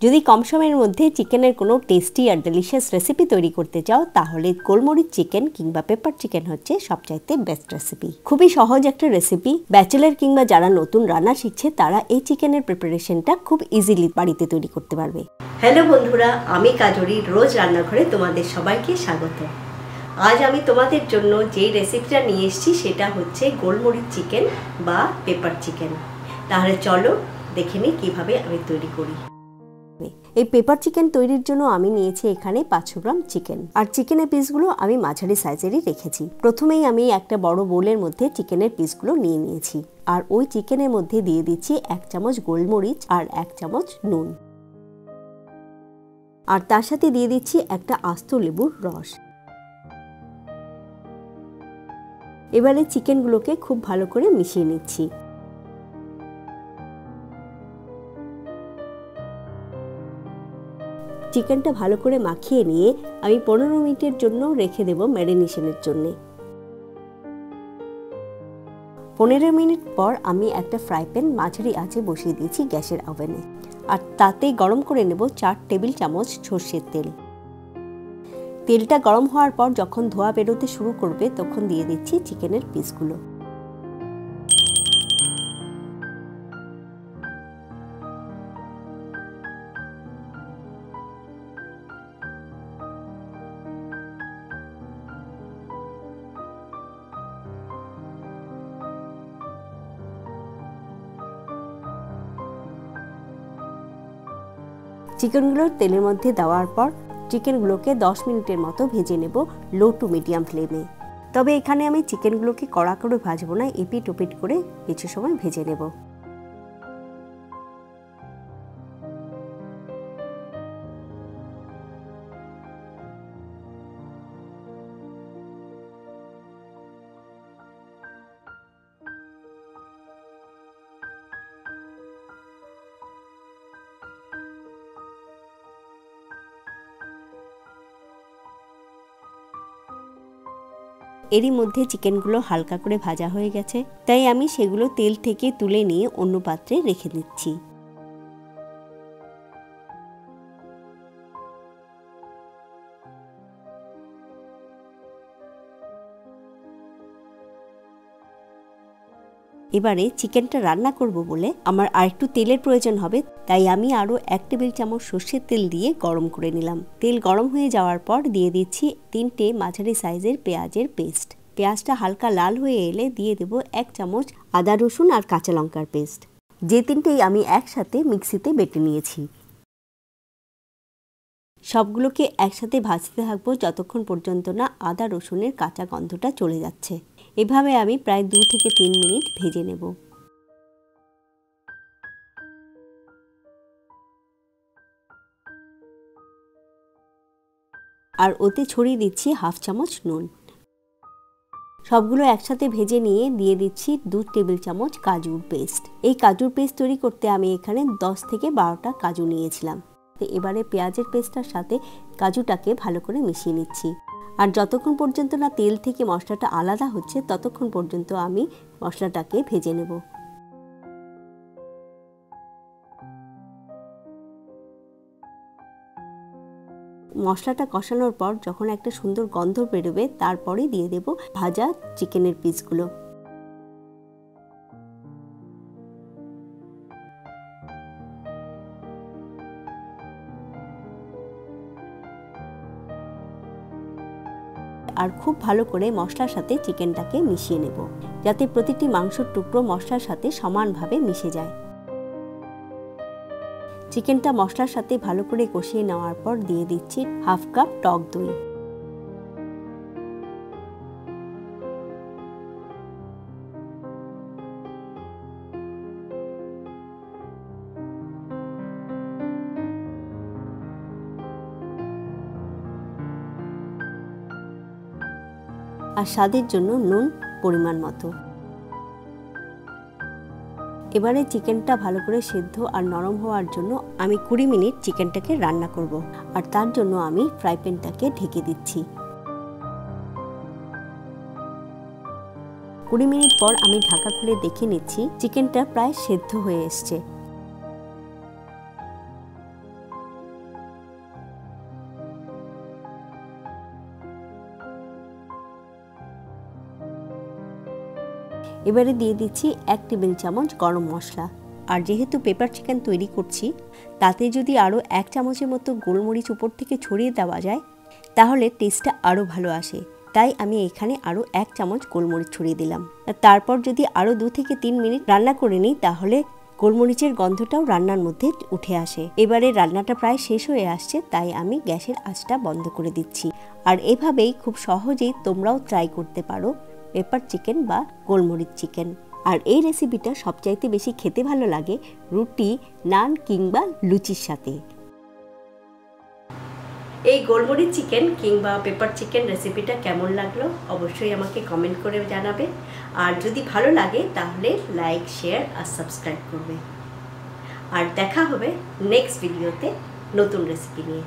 যদি কম সময়ের মধ্যে চিকেনের কোনো টেস্টি আর ডেলিশিয়াস রেসিপি তৈরি করতে চাও তাহলে গোলমরিচ চিকেন কিংবা পেপার চিকেন হচ্ছে সবচাইতে বেস্ট রেসিপি। খুবই সহজ একটা রেসিপি। ব্যাচেলার কিংবা যারা নতুন রান্না শিখছে তারা এই চিকেনের প্রিপারেশনটা খুব ইজিলি বাড়িতে তৈরি করতে পারবে। হ্যালো বন্ধুরা, আমি কাজরি রোজ রান্নাঘরে তোমাদের সবাইকে স্বাগত। আজ আমি তোমাদের জন্য যেই রেসিপিটা নিয়ে এসেছি সেটা হচ্ছে গোলমরিচ চিকেন বা পেপার চিকেন। তাহলে চলো দেখে নিই কীভাবে আমি তৈরি করি। এই পেপার চিকেন তৈরির জন্য আমি নিয়েছি এখানে 500 গ্রাম চিকেন, আর চিকেনের পিসগুলো আমি মাঝারি সাইজেরই রেখেছি। প্রথমেই আমি একটা বড় বোলের মধ্যে চিকেনের পিসগুলো নিয়ে নিয়েছি, আর ওই চিকেনের মধ্যে দিয়ে দিচ্ছি 1 চামচ গোলমরিচ আর 1 চামচ নুন, আর তার সাথে দিয়ে দিচ্ছি একটা আস্ত লেবুর রস। এবারে চিকেনগুলোকে খুব ভালো করে মিশিয়ে নিচ্ছি। চিকেনটা ভালো করে মাখিয়ে নিয়ে আমি 15 মিনিটের জন্য রেখে দেব ম্যারিনেশনের জন্য। 15 মিনিট পর আমি একটা ফ্রাই প্যান মাঝারি আঁচে বসিয়ে দিয়েছি গ্যাসের ওভেনে, আর তাতে গরম করে নেব 4 টেবিল চামচ সর্ষের তেল। তেলটা গরম হওয়ার পর যখন ধোঁয়া বেরোতে শুরু করবে তখন দিয়ে দিচ্ছি চিকেনের পিসগুলো। চিকেনগুলো তেলের মধ্যে দেওয়ার পর চিকেনগুলোকে 10 মিনিটের মতো ভেজে নেব লো টু মিডিয়াম ফ্লেমে। তবে এখানে আমি চিকেনগুলোকে কড়া করে ভাজবো না, এপিট ওপিট করে কিছু সময় ভেজে নেব। এরই মধ্যে চিকেনগুলো হালকা করে ভাজা হয়ে গেছে, তাই আমি সেগুলো তেল থেকে তুলে নিয়ে অন্য পাত্রে রেখে দিচ্ছি। এবারে চিকেনটা রান্না করব বলে আমার আরেকটু তেলের প্রয়োজন হবে, তাই আমি আরও 1 টেবিল চামচ সর্ষের তেল দিয়ে গরম করে নিলাম। তেল গরম হয়ে যাওয়ার পর দিয়ে দিচ্ছি 3টে মাঝারি সাইজের পেঁয়াজের পেস্ট। পেঁয়াজটা হালকা লাল হয়ে এলে দিয়ে দেব 1 চামচ আদা রসুন আর কাঁচা লঙ্কার পেস্ট, যে 3টেই আমি একসাথে মিক্সিতে বেটে নিয়েছি। সবগুলোকে একসাথে ভাজতে থাকবো যতক্ষণ পর্যন্ত না আদা রসুনের কাঁচা গন্ধটা চলে যাচ্ছে। এভাবে আমি প্রায় 2 থেকে 3 মিনিট ভেজে নেব। আর ওতে ছড়িয়ে দিচ্ছি 1/2 চামচ নুন। সবগুলো একসাথে ভেজে নিয়ে দিয়ে দিচ্ছি 2 টেবিল চামচ কাজুর পেস্ট। এই কাজুর পেস্ট তৈরি করতে আমি এখানে 10 থেকে 12টা কাজু নিয়েছিলাম। এবারে পেঁয়াজের পেস্টটার সাথে কাজুটাকে ভালো করে মিশিয়ে নিচ্ছি, আর যতক্ষণ পর্যন্ত না তেল থেকে মশলাটা আলাদা হচ্ছে ততক্ষণ পর্যন্ত আমি মশলাটাকে ভেজে নেব। মশলাটা কষানোর পর যখন একটা সুন্দর গন্ধ বেরোবে তারপরে দিয়ে দেব ভাজা চিকেনের পিসগুলো। আর খুব ভালো করে মশলার সাথে চিকেনটাকে মিশিয়ে নেব, যাতে প্রতিটি মাংসের টুকরো মশলার সাথে সমানভাবে মিশে যায়। চিকেনটা মশলার সাথে ভালো করে কষিয়ে নেওয়ার পর দিয়ে দিচ্ছি 1/2 কাপ টক দই। আর স্বাদের জন্য নুন পরিমাণ মতো। এবারে চিকেনটা ভালো করে সেদ্ধ আর নরম হওয়ার জন্য আমি 20 মিনিট চিকেনটাকে রান্না করব, আর তার জন্য আমি ফ্রাই প্যানটাকে ঢেকে দিচ্ছি। 20 মিনিট পর আমি ঢাকা খুলে দেখে নিচ্ছি চিকেনটা প্রায় সেদ্ধ হয়ে এসছে। এবারে দিয়ে দিচ্ছি 1 টেবিল চামচ গরম মশলা। আর যেহেতু পেপার চিকেন তৈরি করছি, তাতে যদি আরও 1 চামচের মতো গোলমরিচ উপর থেকে ছড়িয়ে দেওয়া যায় তাহলে টেস্টটা আরও ভালো আসে। তাই আমি এখানে আরও 1 চামচ গোলমরিচ ছড়িয়ে দিলাম। তারপর যদি আরও 2 থেকে 3 মিনিট রান্না করে নিই তাহলে গোলমরিচের গন্ধটাও রান্নার মধ্যে উঠে আসে। এবারে রান্নাটা প্রায় শেষ হয়ে আসছে, তাই আমি গ্যাসের আঁচটা বন্ধ করে দিচ্ছি। আর এভাবেই খুব সহজেই তোমরাও ট্রাই করতে পারো পেপার চিকেন বা গোলমরিচ চিকেন। আর এই রেসিপিটা সবচাইতে বেশি খেতে ভালো লাগে রুটি, নান কিংবা লুচির সাথে। এই গোলমরিচ চিকেন কিংবা পেপার চিকেন রেসিপিটা কেমন লাগলো অবশ্যই আমাকে কমেন্ট করে জানাবে। আর যদি ভালো লাগে তাহলে লাইক, শেয়ার আর সাবস্ক্রাইব করবে। আর দেখা হবে নেক্সট ভিডিওতে নতুন রেসিপি নিয়ে।